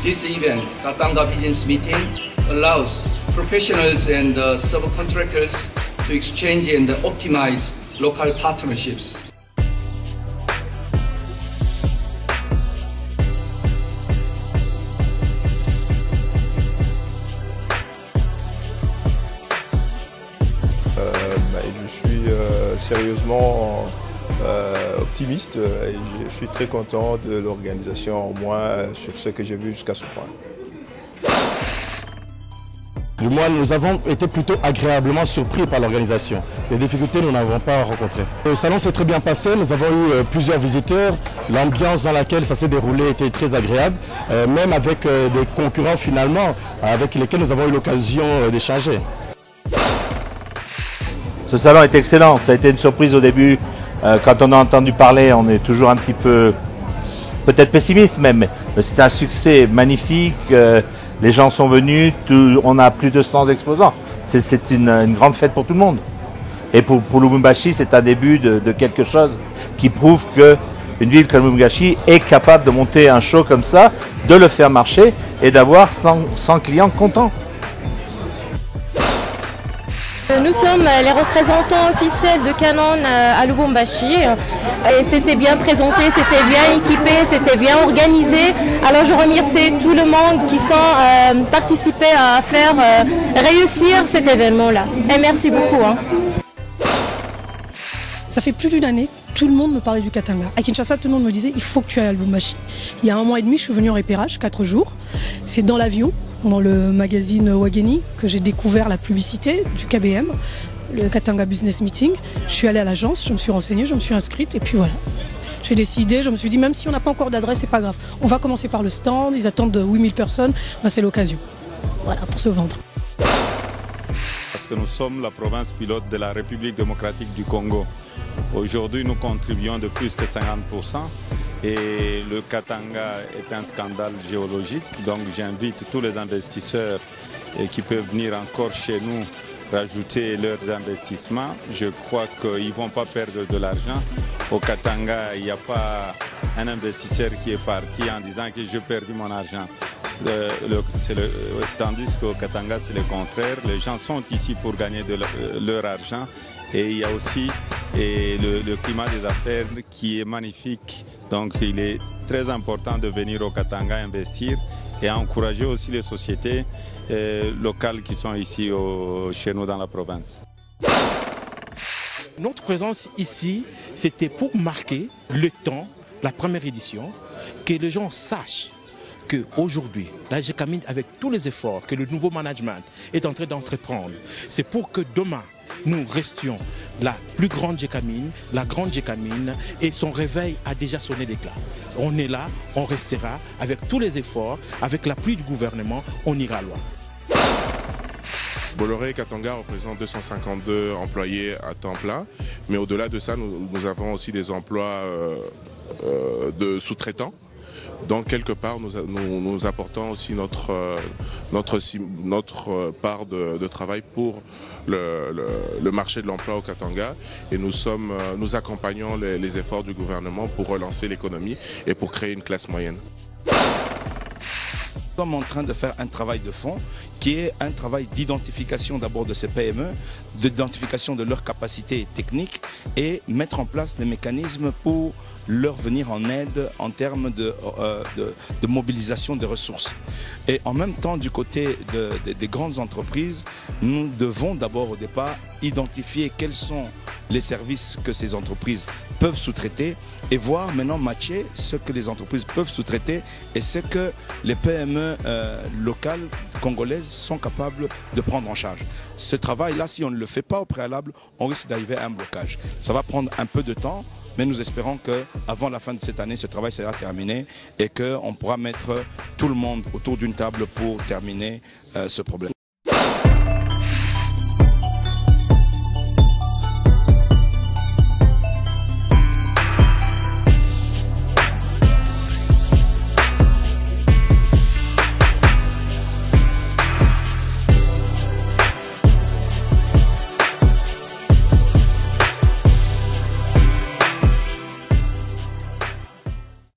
This event, Katanga Business Meeting, allows professionals and subcontractors to exchange and optimize local partnerships. Je suis sérieusement optimiste et je suis très content de l'organisation, au moins sur ce que j'ai vu jusqu'à ce point. Du moins, nous avons été plutôt agréablement surpris par l'organisation. Les difficultés, nous n'avons pas rencontrées. Le salon s'est très bien passé, nous avons eu plusieurs visiteurs. L'ambiance dans laquelle ça s'est déroulé était très agréable, même avec des concurrents finalement, avec lesquels nous avons eu l'occasion d'échanger. Ce salon est excellent, ça a été une surprise au début. Quand on a entendu parler, on est toujours un petit peu, peut-être pessimiste même, mais c'est un succès magnifique. Les gens sont venus, on a plus de 100 exposants. C'est une grande fête pour tout le monde. Et pour Lubumbashi, c'est un début de quelque chose qui prouve qu'une ville comme Lubumbashi est capable de monter un show comme ça, de le faire marcher et d'avoir 100 clients contents. Nous sommes les représentants officiels de Canon à Lubumbashi et c'était bien présenté, c'était bien équipé, c'était bien organisé. Alors je remercie tout le monde qui sont participé à faire réussir cet événement-là. Et merci beaucoup. Ça fait plus d'une année, tout le monde me parlait du Katanga. À Kinshasa, tout le monde me disait il faut que tu ailles à Lubumbashi. Il y a 1 mois et demi, je suis venue en repérage, 4 jours. C'est dans l'avion, dans le magazine Wageni, que j'ai découvert la publicité du KBM, le Katanga Business Meeting. Je suis allée à l'agence, je me suis renseignée, je me suis inscrite et puis voilà. J'ai décidé, je me suis dit même si on n'a pas encore d'adresse, c'est pas grave. On va commencer par le stand, ils attendent 8000 personnes, ben, c'est l'occasion. Voilà, pour se vendre. Parce que nous sommes la province pilote de la République démocratique du Congo. Aujourd'hui, nous contribuons de plus que 50%. Et le Katanga est un scandale géologique, donc j'invite tous les investisseurs qui peuvent venir encore chez nous rajouter leurs investissements. Je crois qu'ils ne vont pas perdre de l'argent. Au Katanga, il n'y a pas un investisseur qui est parti en disant que j'ai perdu mon argent. Tandis qu'au Katanga, c'est le contraire. Les gens sont ici pour gagner leur argent. Et il y a aussi le climat des affaires qui est magnifique. Donc il est très important de venir au Katanga investir et encourager aussi les sociétés locales qui sont ici chez nous dans la province. Notre présence ici, c'était pour marquer le temps, la première édition, que les gens sachent qu'aujourd'hui, la GECAMINE, avec tous les efforts que le nouveau management est en train d'entreprendre, c'est pour que demain, nous restions la plus grande GECAMINE, la grande GECAMINE, et son réveil a déjà sonné l'éclat. On est là, on restera, avec tous les efforts, avec l'appui du gouvernement, on ira loin. Bolloré Katanga représente 252 employés à temps plein, mais au-delà de ça, nous avons aussi des emplois de sous-traitants. Donc quelque part, nous apportons aussi notre part de travail pour le marché de l'emploi au Katanga et nous accompagnons les efforts du gouvernement pour relancer l'économie et pour créer une classe moyenne. Nous sommes en train de faire un travail de fond qui est un travail d'identification d'abord de ces PME, d'identification de leurs capacités techniques et mettre en place les mécanismes pour leur venir en aide en termes de mobilisation des ressources. Et en même temps, du côté des grandes entreprises, nous devons d'abord au départ identifier quels sont les services que ces entreprises peuvent sous-traiter et voir maintenant matcher ce que les entreprises peuvent sous-traiter et ce que les PME locales congolaises sont capables de prendre en charge. Ce travail-là, si on ne le fait pas au préalable, on risque d'arriver à un blocage. Ça va prendre un peu de temps, mais nous espérons qu'avant la fin de cette année, ce travail sera terminé et qu'on pourra mettre tout le monde autour d'une table pour terminer ce problème.